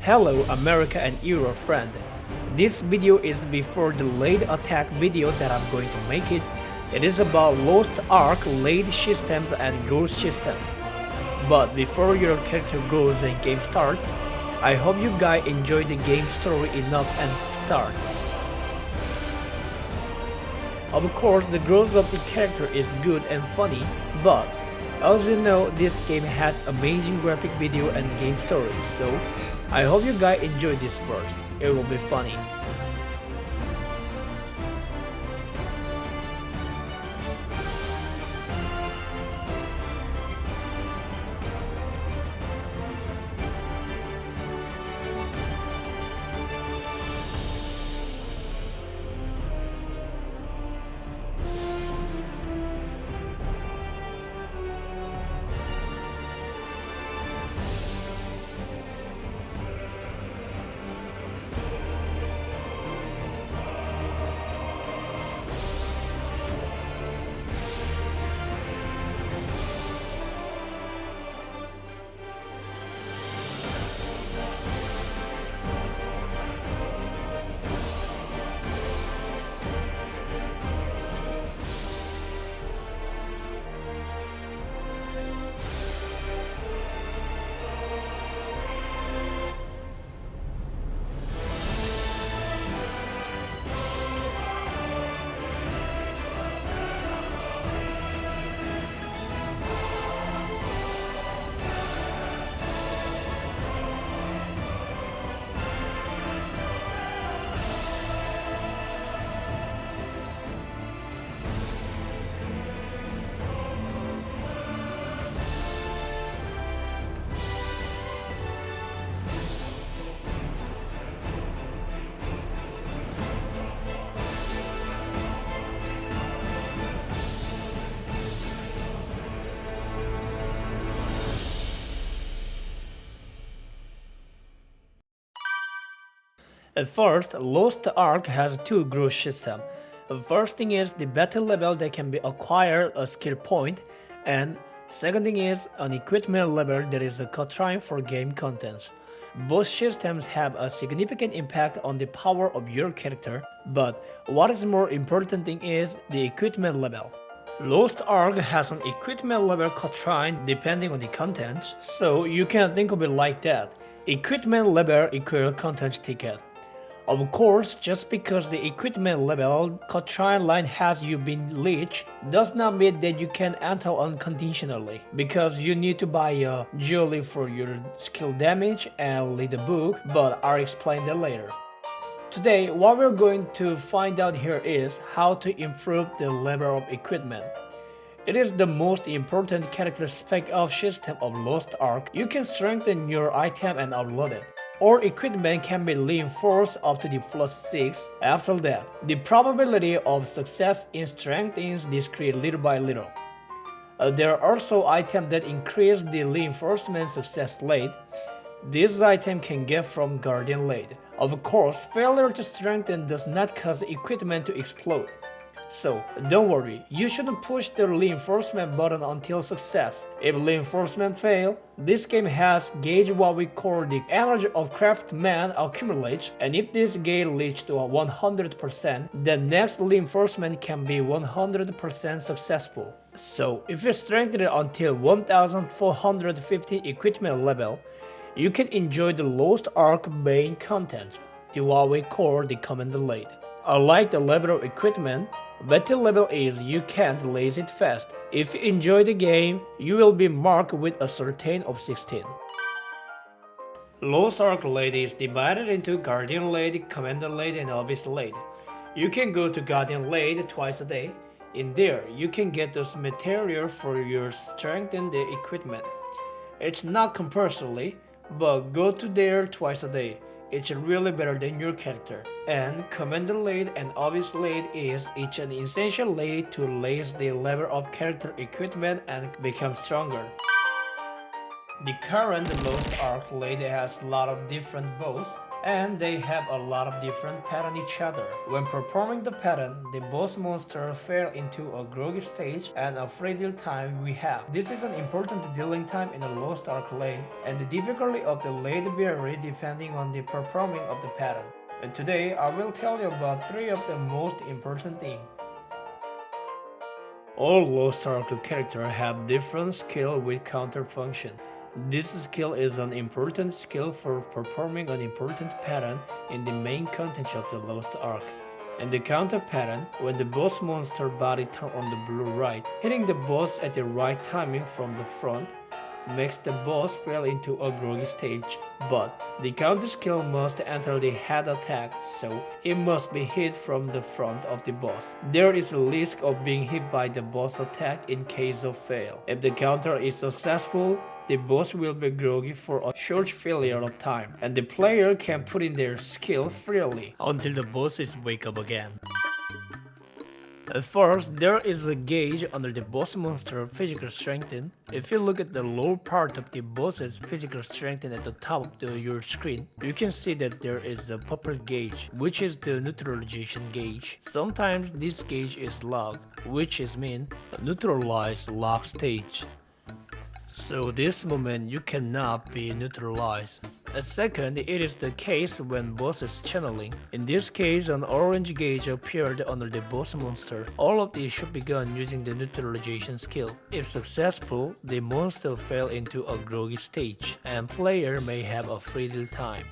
Hello America and Euro friend. This video is before the late attack video that I'm going to make it. It is about Lost Ark late systems and growth system. But before your character grows and game start, I hope you guys enjoy the game story enough and start. Of course, the growth of the character is good and funny, but as you know, this game has amazing graphic video and game story, so I hope you guys enjoy this first. It will be funny. At first, Lost Ark has two growth systems. The first thing is the battle level that can be acquired a skill point, and second thing is an equipment level that is a quatrain for game contents. Both systems have a significant impact on the power of your character, but what is more important thing is the equipment level. Lost Ark has an equipment level quatrain depending on the contents, so you can think of it like that. Equipment level equals content ticket. Of course, just because the equipment level quatrain line has you been reached does not mean that you can enter unconditionally, because you need to buy a jewelry for your skill damage and read the book, but I'll explain that later. Today, what we're going to find out here is how to improve the level of equipment. It is the most important characteristic of system of Lost Ark. You can strengthen your item and upload it, or equipment can be reinforced up to the +6. After that, the probability of success in strengthens decrease little by little. There are also items that increase the reinforcement success rate. This item can get from Guardian Raid. Of course, failure to strengthen does not cause equipment to explode. So, don't worry, you shouldn't push the reinforcement button until success. If reinforcement fail, this game has gauge what we call the energy of craftsman accumulates, and if this gauge reaches to 100%, then next reinforcement can be 100% successful. So, if you strengthen it until 1450 equipment level, you can enjoy the Lost Ark main content, the what we call the Commander Raid. Unlike the level of equipment, battle level is you can't raise it fast. If you enjoy the game, you will be marked with a certain of 16. Lost Ark Raid is divided into Guardian Raid, Commander Raid, and Abyss Raid. You can go to Guardian Raid twice a day. In there, you can get those material for your strength and the equipment. It's not compulsory, but go to there twice a day. It's really better than your character. And Commander Raid and Abyss Raid is each an essential raid to raise the level of character equipment and become stronger. The current Lost Ark Raid has a lot of different bows and they have a lot of different patterns each other. When performing the pattern, the boss monster fell into a groggy stage and a free deal time we have. This is an important dealing time in a Lost Ark raid, and the difficulty of the raid vary depending on the performing of the pattern. And today I will tell you about 3 of the most important things. All Lost Ark characters have different skill with counter function. This skill is an important skill for performing an important pattern in the main content of the Lost Ark. In the counter pattern, when the boss monster body turns on the blue right, hitting the boss at the right timing from the front makes the boss fall into a groggy stage, but the counter skill must enter the head attack, so it must be hit from the front of the boss. There is a risk of being hit by the boss attack in case of fail. If the counter is successful, the boss will be groggy for a short period of time, and the player can put in their skill freely until the bosses wake up again. First, there is a gauge under the boss monster physical strength. If you look at the lower part of the boss's physical strength at the top of your screen, you can see that there is a purple gauge, which is the neutralization gauge. Sometimes this gauge is locked, which is mean neutralized lock stage. So this moment you cannot be neutralized. Second, it is the case when boss is channeling. In this case, an orange gauge appeared under the boss monster. All of these should be done using the neutralization skill. If successful, the monster fell into a groggy stage, and player may have a free deal time.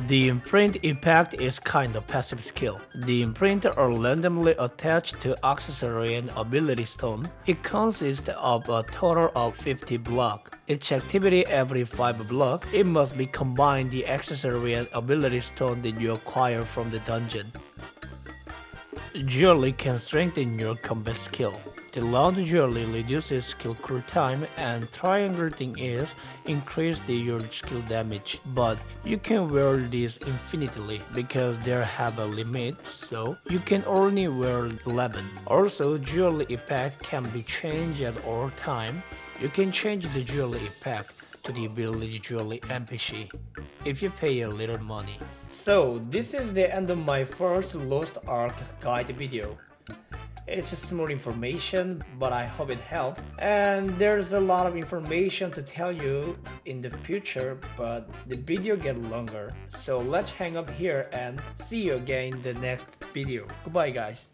The imprint impact is kind of passive skill. The imprint are randomly attached to accessory and ability stone. It consists of a total of 50 blocks. Each activity every 5 blocks. It must be combined the accessory and ability stone that you acquire from the dungeon. Jewelry can strengthen your combat skill. The round jewelry reduces skill cooltime, and triangle thing is increase your skill damage. But you can wear these infinitely because they have a limit, so you can only wear 11. Also, jewelry effect can be changed at all time. You can change the jewelry effect to the ability jewelry NPC if you pay a little money. So this is the end of my first Lost Ark guide video. It's just small information, but I hope it helped. And there's a lot of information to tell you in the future, but the video get longer. So let's hang up here and see you again in the next video. Goodbye guys.